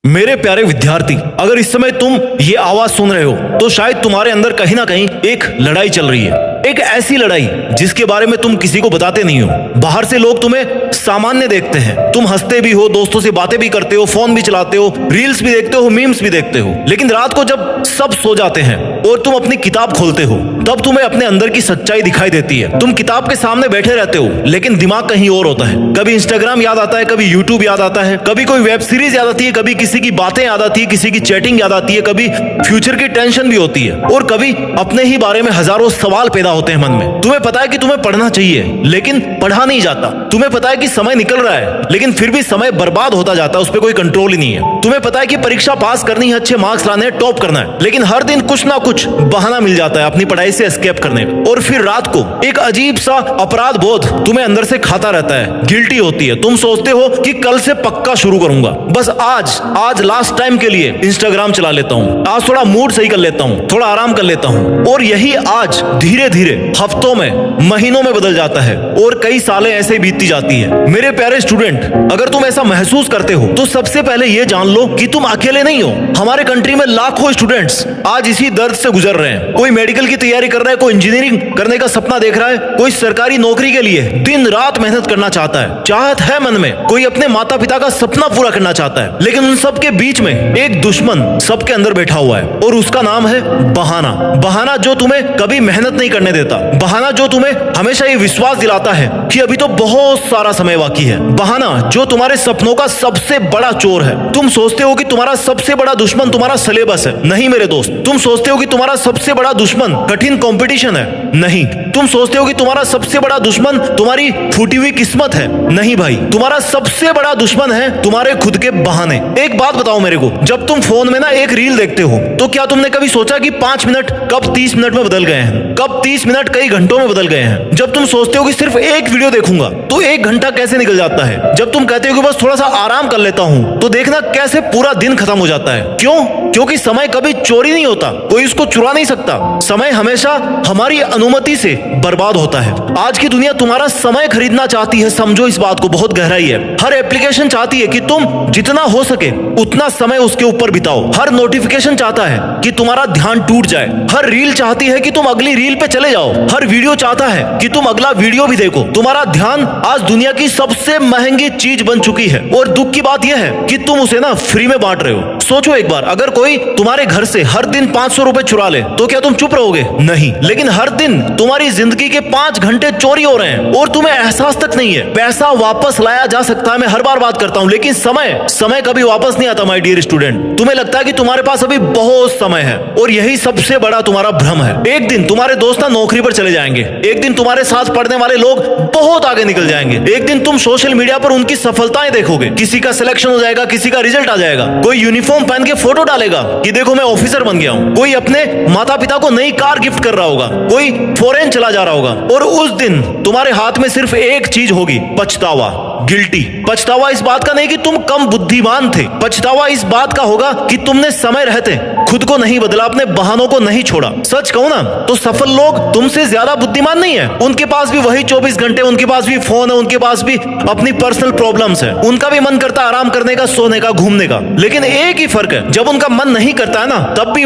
मेरे प्यारे विद्यार्थी, अगर इस समय तुम ये आवाज सुन रहे हो तो शायद तुम्हारे अंदर कहीं ना कहीं एक लड़ाई चल रही है। एक ऐसी लड़ाई जिसके बारे में तुम किसी को बताते नहीं हो। बाहर से लोग तुम्हें सामान्य देखते हैं, तुम हंसते भी हो, दोस्तों से बातें भी करते हो, फोन भी चलाते हो, रील्स भी देखते हो, मीम्स भी देखते हो। लेकिन रात को जब सब सो जाते हैं और तुम अपनी किताब खोलते हो तब तुम्हें अपने अंदर की सच्चाई दिखाई देती है। तुम किताब के सामने बैठे रहते हो लेकिन दिमाग कहीं और होता है। कभी इंस्टाग्राम याद आता है, कभी यूट्यूब याद आता है, कभी कोई वेब सीरीज याद आती है, कभी किसी की बातें याद आती है, किसी की चैटिंग याद आती है, कभी फ्यूचर की टेंशन भी होती है और कभी अपने ही बारे में हजारों सवाल पैदा होते हैं मन में। तुम्हें पता है कि तुम्हें पढ़ना चाहिए लेकिन पढ़ा नहीं जाता। तुम्हें पता है कि समय निकल रहा है लेकिन फिर भी समय बर्बाद होता जाता है, उस पर कोई कंट्रोल ही नहीं है। तुम्हें पता है कि परीक्षा पास करनी है, अच्छे मार्क्स लाने हैं, टॉप करना है, लेकिन हर दिन कुछ ना कुछ बहाना मिल जाता है अपनी पढ़ाई से एस्केप करने का। और फिर रात को एक अजीब सा अपराध बोध तुम्हें अंदर से खाता रहता है, गिल्टी होती है। तुम सोचते हो कि कल से पक्का शुरू करूंगा, बस आज लास्ट टाइम के लिए इंस्टाग्राम चला लेता हूँ, आज थोड़ा मूड सही कर लेता हूँ, थोड़ा आराम कर लेता हूँ। और यही आज धीरे धीरे हफ्तों में, महीनों में बदल जाता है और कई सालें ऐसे बीतती जाती है। मेरे प्यारे स्टूडेंट, अगर तुम ऐसा महसूस करते हो तो सबसे पहले यह जान लो कि तुम अकेले नहीं हो। हमारे कंट्री में लाखों स्टूडेंट्स आज इसी दर्द से गुजर रहे हैं। कोई मेडिकल की तैयारी कर रहा है, कोई इंजीनियरिंग करने का सपना देख रहा है, कोई सरकारी नौकरी के लिए दिन रात मेहनत करना चाहता है, चाहत है मन में, कोई अपने माता पिता का सपना पूरा करना चाहता है। लेकिन उन सब के बीच में एक दुश्मन सबके अंदर बैठा हुआ है और उसका नाम है बहाना। बहाना जो तुम्हें कभी मेहनत नहीं करने देता, बहाना जो तुम्हें हमेशा ये विश्वास दिलाता है कि अभी तो बहुत सारा समय बाकी है, बहाना जो तुम्हारे सपनों का सबसे बड़ा चोर है। तुम सोचते हो कि तुम्हारा सबसे बड़ा दुश्मन तुम्हारा सिलेबस है, नहीं मेरे दोस्त। तुम सोचते हो कि तुम्हारा सबसे बड़ा दुश्मन कठिन कंपटीशन है, नहीं। तुम सोचते हो कि तुम्हारा सबसे बड़ा दुश्मन तुम्हारी फूटी हुई किस्मत है, नहीं भाई। तुम्हारा सबसे बड़ा दुश्मन है तुम्हारे खुद के बहाने। एक बात बताओ मेरे को, जब तुम फोन में ना एक रील देखते हो तो क्या तुमने कभी सोचा कि 5 मिनट कब 30 मिनट में बदल गए हैं, कब 30 मिनट कई घंटों में बदल गए हैं। जब तुम सोचते हो कि सिर्फ एक वीडियो देखूंगा तो 1 घंटा कैसे निकल जाता है। जब तुम कहते हो कि बस थोड़ा सा आराम कर लेता हूं तो देखना कैसे पूरा दिन खत्म हो जाता है। क्यों? क्योंकि समय कभी चोरी नहीं होता, कोई उसको चुरा नहीं सकता। समय हमेशा हमारी अनुमति से बर्बाद होता है। आज की दुनिया तुम्हारा समय खरीदना चाहती है, समझो इस बात को, बहुत गहराई है। हर एप्लीकेशन चाहती है कि तुम जितना हो सके उतना समय उसके ऊपर बिताओ। हर नोटिफिकेशन चाहता है कि तुम्हारा ध्यान टूट जाए। हर रील चाहती है कि तुम अगली रील पे चले जाओ। हर वीडियो चाहता है कि तुम अगला वीडियो भी देखो। तुम्हारा ध्यान आज दुनिया की सबसे महंगी चीज बन चुकी है और दुख की बात यह है कि तुम उसे ना फ्री में बांट रहे हो। सोचो एक बार, अगर कोई तुम्हारे घर से हर दिन 500 रुपए चुरा ले तो क्या तुम चुप रहोगे? नहीं। लेकिन हर दिन तुम्हारी जिंदगी के 5 घंटे चोरी हो रहे हैं और तुम्हें एहसास तक नहीं है। पैसा वापस लाया जा सकता है, मैं हर बार बात करता हूं, लेकिन समय कभी वापस नहीं आता माय डियर स्टूडेंट। तुम्हें लगता है कि तुम्हारे पास अभी बहुत समय है और यही सबसे बड़ा तुम्हारा भ्रम है। एक दिन तुम्हारे दोस्त ना नौकरी पर चले जाएंगे, एक दिन तुम्हारे साथ पढ़ने वाले लोग बहुत आगे निकल जाएंगे, एक दिन तुम सोशल मीडिया पर उनकी सफलताएं देखोगे। किसी का सिलेक्शन हो जाएगा, किसी का रिजल्ट आ जाएगा, कोई यूनिफॉर्म पहन के फोटो डालेगा कि देखो मैं ऑफिसर बन गया हूं, कोई अपने माता पिता को नई कार गिफ्ट कर रहा होगा, कोई फॉरेन चला जा रहा होगा। और उस दिन तुम्हारे हाथ में सिर्फ एक चीज होगी, पछतावा, गिल्टी। पछतावा इस बात का नहीं कि तुम कम बुद्धिमान थे, पछतावा इस बात का होगा कि तुमने समय रहते खुद को नहीं बदला, अपने बहानों को नहीं छोड़ा। सच कहूं ना तो सफल लोग तुमसे ज्यादा बुद्धिमान नहीं है। उनके पास भी वही 24 घंटे, उनके पास भी फोन है, उनके पास भी अपनी पर्सनल प्रॉब्लम्स है, उनका भी मन करता है आराम करने का, सोने का, घूमने का। लेकिन एक ही फर्क है, जब उनका मन नहीं करता है ना तब भी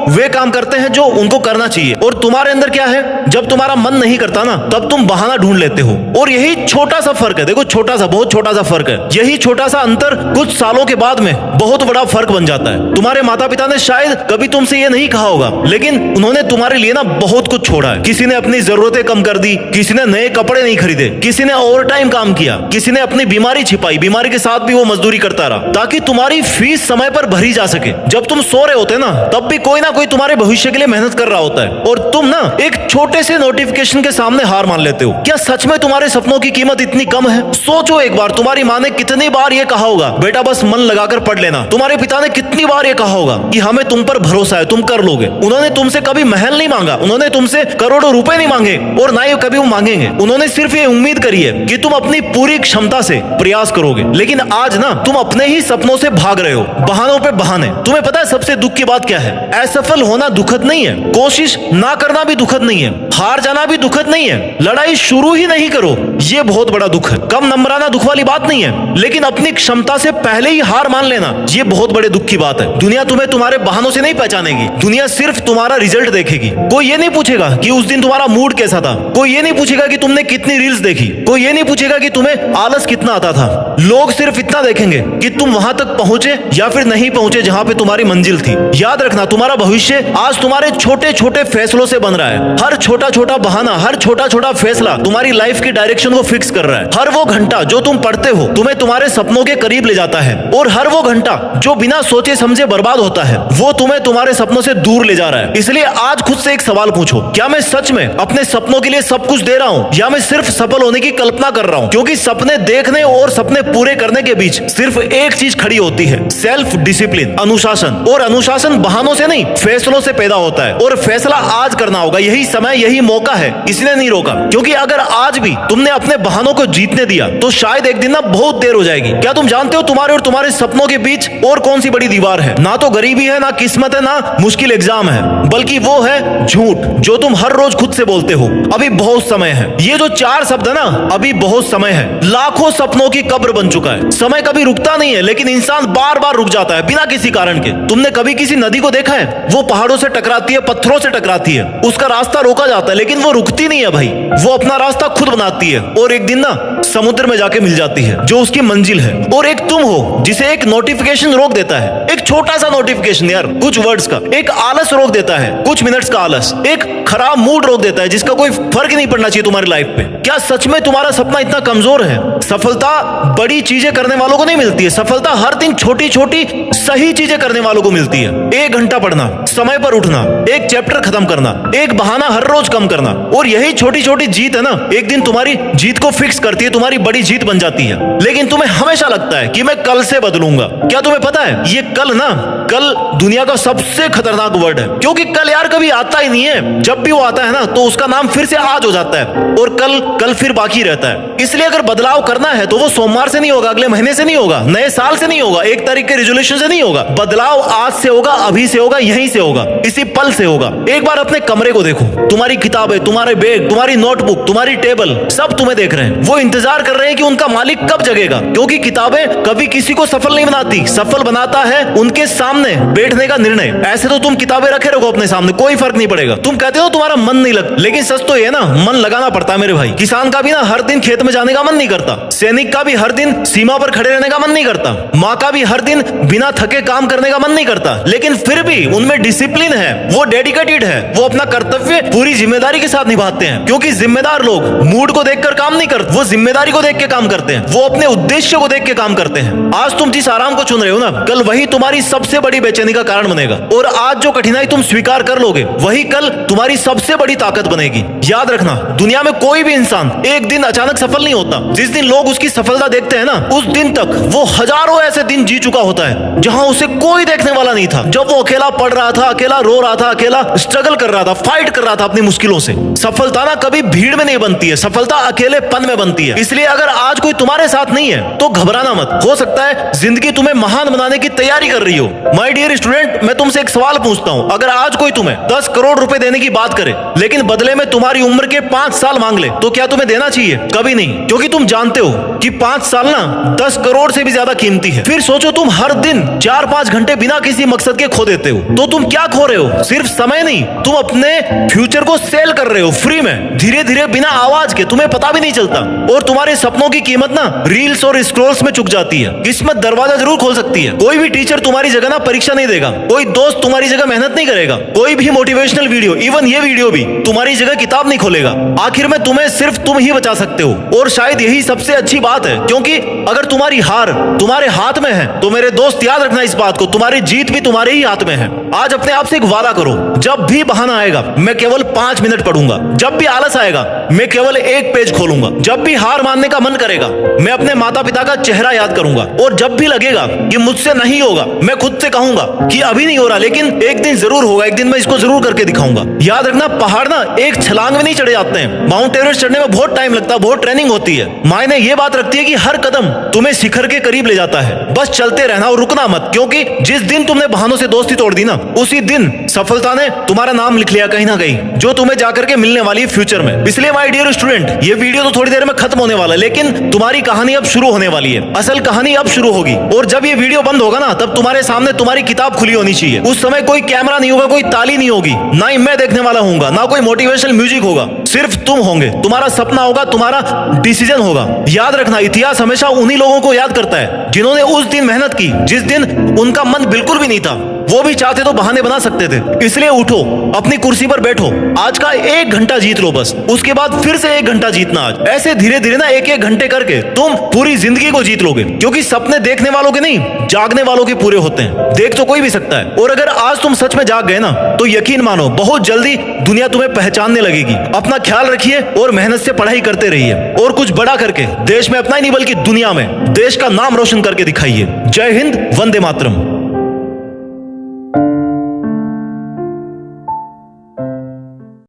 वे काम करते हैं जो उनको करना चाहिए। और तुम्हारे अंदर क्या है, जब तुम्हारा मन नहीं करता ना तब तुम बहाना ढूंढ लेते हो। और यही छोटा सा फर्क है, देखो छोटा सा, बहुत छोटा सा फर्क है। यही छोटा सा अंतर कुछ सालों के बाद में बहुत बड़ा फर्क बन जाता है। तुम्हारे माता पिता ने शायद कभी तुमसे ये नहीं कहा होगा, लेकिन उन्होंने तुम्हारे लिए ना बहुत कुछ छोड़ा है। किसी ने अपनी जरूरतें कम कर दी, किसी ने नए कपड़े नहीं खरीदे, किसी ने ओवर टाइम काम किया, किसी ने अपनी बीमारी छिपाई, बीमारी के साथ भी वो मजदूरी करता रहा ताकि तुम्हारी फीस समय पर भरी जा सके। जब तुम सो रहे होते ना तब भी कोई ना कोई तुम्हारे भविष्य के लिए मेहनत कर रहा होता है और तुम ना एक छोटे से नोटिफिकेशन के सामने हार मान लेते हो। क्या सच में तुम्हारे सपनों की कीमत इतनी कम है? सोचो एक बार, तुम्हारी माँ ने कितनी बार ये कहा होगा, बेटा बस मन लगाकर पढ़ लेना। तुम्हारे पिता ने कितनी बार ये कहा होगा कि हमें तुम पर भरोसा है, तुम कर लोगे। उन्होंने तुमसे कभी महल नहीं मांगा, उन्होंने तुमसे करोड़ों रुपए नहीं मांगे और ना ही कभी वो मांगेंगे। उन्होंने सिर्फ ये उम्मीद करी है कि तुम अपनी पूरी क्षमता से प्रयास करोगे। लेकिन आज ना तुम अपने ही सपनों से भाग रहे हो, बहानों पे बहाने। तुम्हें पता है सबसे दुख की बात क्या है? असफल होना दुखद नहीं है, कोशिश ना करना भी दुखद नहीं है, हार जाना भी दुखद नहीं है, लड़ाई शुरू ही नहीं करो ये बहुत बड़ा दुख है, कम नंबर आना इतना दुख वाली बात नहीं है, लेकिन अपनी क्षमता से पहले ही हार मान लेना ये बहुत बड़े दुख की बात है। दुनिया तुम्हें तुम्हारे बहानों से नहीं पहचानेगी, दुनिया सिर्फ तुम्हारा रिजल्ट देखेगी। कोई ये नहीं पूछेगा कि उस दिन तुम्हारा मूड कैसा था, कोई ये नहीं पूछेगा कि तुमने कितनी रील्स देखी, कोई ये नहीं पूछेगा कि तुम्हें आलस कितना आता था। लोग सिर्फ इतना देखेंगे कि तुम वहां तक पहुंचे या फिर नहीं पहुंचे जहां पे तुम्हारी मंजिल थी। याद रखना, तुम्हारा भविष्य आज तुम्हारे छोटे छोटे फैसलों से बन रहा है। हर छोटा छोटा बहाना, हर छोटा छोटा फैसला तुम्हारी लाइफ की डायरेक्शन को फिक्स कर रहा है। हर वो घंटा जो तुम पढ़ते हो तुम्हें तुम्हारे सपनों के करीब ले जाता है, और हर वो घंटा जो बिना सोचे समझे बर्बाद होता है वो तुम्हें तुम्हारे सपनों से दूर ले जा रहा है। इसलिए आज खुद से एक सवाल पूछो, क्या मैं सच में अपने सपनों के लिए सब कुछ दे रहा हूँ या मैं सिर्फ सफल होने की कल्पना कर रहा हूँ? क्योंकि सपने देखने और सपने पूरे करने के बीच सिर्फ एक चीज खड़ी होती है, सेल्फ डिसिप्लिन, अनुशासन। और अनुशासन बहानों से नहीं, फैसलों से पैदा होता है, और फैसला आज करना होगा। यही समय, यही मौका है, इसने नहीं रोका। क्योंकि अगर आज भी तुमने अपने बहानों को जीतने दिया तो शायद एक दिन ना बहुत देर हो जाएगी। क्या तुम जानते हो तुम्हारे और तुम्हारे सपनों के बीच और कौन सी बड़ी दीवार है? ना तो गरीबी है, ना किस्मत है, ना मुश्किल एग्जाम है, बल्कि वो है झूठ जो तुम हर रोज खुद से बोलते हो, अभी बहुत समय है। ये जो 4 शब्द है ना, अभी बहुत समय है, लाखों सपनों की कब्र बन चुका है। समय कभी रुकता नहीं है, लेकिन इंसान बार बार रुक जाता है बिना किसी कारण के। तुमने कभी किसी नदी को देखा है? वो पहाड़ों से टकराती है, पत्थरों से टकराती है, उसका रास्ता रोका जाता है, लेकिन वो रुकती नहीं है भाई। वो अपना रास्ता खुद बनाती है और एक दिन ना समुद्र में जाके मिल जाती है जो उसकी मंजिल है। और एक तुम हो जिसे एक नोटिफिकेशन रोक देता है, एक छोटा सा नोटिफिकेशन यार, कुछ वर्ड्स का, एक आलस रोक देता है, कुछ मिनट्स का आलस, एक खराब मूड रोक देता है जिसका कोई फर्क नहीं पड़ना चाहिए तुम्हारी लाइफ पे। क्या सच में तुम्हारा सपना इतना कमजोर है? सफलता बड़ी चीजें करने वालों को नहीं मिलती है, सफलता हर दिन छोटी छोटी सही चीजें करने वालों को मिलती है। 1 घंटा पढ़ना, समय पर उठना, एक चैप्टर खत्म करना, एक बहाना हर रोज कम करना, और यही छोटी छोटी जीत है ना, एक दिन तुम्हारी जीत को फिक्स करती है, तुम्हारी बड़ी जीत बन जाती है। लेकिन तुम्हें हमेशा लगता है कि मैं कल से बदलूंगा। क्या तुम्हें पता है ये कल ना, कल दुनिया का सबसे खतरनाक वर्ड है, क्योंकि कल यार कभी आता ही नहीं है। जब भी वो आता है ना तो उसका नाम फिर से आज हो जाता है, और कल फिर बाकी रहता है। इसलिए अगर बदलाव करना है तो वो सोमवार से नहीं होगा, अगले महीने से नहीं होगा, नए साल से नहीं होगा, 1 तारीख के रेजोल्यूशन से नहीं होगा। बदलाव आज से होगा, अभी से होगा, यहीं से होगा, इसी पल से होगा। एक बार अपने कमरे को देखो, तुम्हारी किताबें, तुम्हारे बैग, तुम्हारी नोटबुक, तुम्हारी टेबल, सब तुम्हें देख रहे हैं। वो इंतजार कर रहे हैं कि उनका मालिक कब जगेगा, क्योंकि किताबें कभी किसी को सफल नहीं बनाती, सफल बनाता है उनके सामने बैठने का निर्णय। ऐसे तो तुम किताबें रखे रखो अपने सामने, कोई फर्क नहीं पड़ेगा। तुम कहते हो तुम्हारा मन नहीं लगता, लेकिन सच तो ये ना, मन लगाना पड़ता है मेरे भाई। किसान का भी ना हर दिन खेत में जाने का मन नहीं करता, सैनिक का भी हर दिन सीमा पर खड़े रहने का मन नहीं करता, माँ का भी हर दिन बिना थके काम करने का मन नहीं करता, लेकिन फिर भी उनमें डिसिप्लिन है, वो डेडिकेटेड है, वो अपना कर्तव्य पूरी जिम्मेदारी के साथ निभाते हैं। क्योंकि जिम्मेदार लोग मूड को देखकर काम नहीं करते, वो जिम्मेदारी को देख के काम करते हैं, वो अपने उद्देश्य को देख के काम करते हैं। आज तुम जिस आराम को चुन रहे हो ना, कल वही तुम्हारी सबसे बड़ी बेचैनी का कारण बनेगा, और आज जो कठिनाई तुम स्वीकार कर लोगे वही कल तुम्हारी सबसे बड़ी ताकत बनेगी। याद रखना, दुनिया में कोई भी इंसान एक दिन अचानक सफल नहीं होता। जिस दिन लोग उसकी सफलता देखते हैं ना, उस दिन तक वो हजारों ऐसे दिन जी चुका होता है जहां उसे कोई देखने वाला नहीं था, जब वो अकेला पढ़ रहा था, अकेला रो रहा था, अकेला स्ट्रगल कर रहा था, फाइट कर रहा था अपनी मुश्किलों से। सफलता ना कभी भीड़ में नहीं बनती है, सफलता अकेलेपन में बनती है। इसलिए अगर आज कोई तुम्हारे साथ नहीं है तो घबराना मत, हो सकता है जिंदगी तुम्हें महान बनाने की तैयारी कर रही हो। माय डियर स्टूडेंट, मैं तुमसे एक सवाल पूछता हूं, अगर आज कोई तुम्हें 10 करोड़ रुपए देने की बात करे, लेकिन बदले में तुम्हारी उम्र के 5 साल मांग ले, तो क्या तुम्हें देना चाहिए? कभी नहीं, क्योंकि तुम जानते हो कि 5 साल ना 10 करोड़ से भी ज्यादा कीमती है। फिर सोचो, तुम हर दिन 4-5 घंटे बिना किसी मकसद के खो देते हो, तो तुम क्या खो रहे हो? सिर्फ समय नहीं, तुम अपने फ्यूचर को सेल कर रहे हो फ्री में, धीरे धीरे बिना आवाज के, तुम्हें पता भी नहीं चलता। और तुम्हारे सपनों की कीमत ना रील्स और स्क्रॉल्स में चुक जाती है। किस्मत दरवाजा जरूर खोल सकती है, कोई भी टीचर तुम्हारी जगह ना परीक्षा नहीं देगा, कोई दोस्त तुम्हारी जगह मेहनत नहीं करेगा, कोई भी मोटिवेशनल वीडियो, इवन ये वीडियो भी तुम्हारी जगह किताब नहीं खोलेगा। आखिर में तुम्हें सिर्फ तुम ही बचा सकते हो, और शायद यही सबसे अच्छी बात है, क्योंकि अगर तुम्हारी हार तुम्हारे हाथ में है तो मेरे दोस्त याद रखना इस बात को, तुम्हारी जीत भी तुम्हारे ही हाथ में है। आज अपने आप से एक वादा करो, जब भी बहाना आएगा मैं केवल 5 मिनट पढ़ूंगा, जब भी आलस आएगा मैं केवल 1 पेज खोलूंगा, जब भी हार मानने का मन करेगा मैं अपने माता पिता का चेहरा याद करूंगा, और जब भी लगेगा कि मुझसे नहीं होगा मैं खुद से कहूंगा कि अभी नहीं हो रहा, लेकिन एक दिन जरूर होगा, एक दिन मैं इसको जरूर करके दिखाऊंगा। याद रखना, पहाड़ ना एक छलांग में नहीं चढ़े जाते हैं, माउंट एवरेस्ट चढ़ने में बहुत टाइम लगता है, बहुत ट्रेनिंग होती है। मायने ये बात रखती है कि हर कदम तुम्हें शिखर के करीब ले जाता है, बस चलते रहना और रुकना मत, क्योंकि जिस दिन तुमने बहानों से दोस्ती तोड़ दी ना, उसी दिन सफलता ने तुम्हारा नाम लिख लिया कहीं ना कहीं, जो तुम्हें जाकर के मिलने वाली है फ्यूचर में। इसलिए माय डियर स्टूडेंट, ये वीडियो तो थोड़ी देर में खत्म होने वाला है, लेकिन लेकिन तुम्हारी कहानी अब शुरू होने वाली है। असल कहानी अब शुरू होगी। और जब ये वीडियो बंद होगा ना, तब तुम्हारे सामने तुम्हारी किताब खुली होनी चाहिए। उस समय कोई कैमरा नहीं होगा, कोई ताली नहीं होगी, ना ही मैं देखने वाला हूँ, ना कोई मोटिवेशनल म्यूजिक होगा। सिर्फ तुम होंगे, तुम्हारा सपना होगा, तुम्हारा डिसीजन होगा। याद रखना, इतिहास हमेशा उन्हीं लोगों को याद करता है जिन्होंने उस दिन मेहनत की, जिस दिन उनका मन बिल्कुल भी नहीं था। वो भी चाहते तो बहाने बना सकते थे। इसलिए उठो, अपनी कुर्सी पर बैठो, आज का 1 घंटा जीत लो बस। उसके बाद फिर से 1 घंटा जीतना। आज ऐसे धीरे धीरे ना 1-1 घंटे करके तुम पूरी जिंदगी को जीत लोगे। क्योंकि सपने देखने वालों के नहीं, जागने वालों के पूरे होते हैं। देख तो कोई भी सकता है। और अगर आज तुम सच में जाग गए ना, तो यकीन मानो बहुत जल्दी दुनिया तुम्हें पहचानने लगेगी। अपना ख्याल रखिए और मेहनत से पढ़ाई करते रहिए। और कुछ बड़ा करके देश में अपना ही नहीं बल्कि दुनिया में देश का नाम रोशन करके दिखाइए। जय हिंद, वंदे मातरम।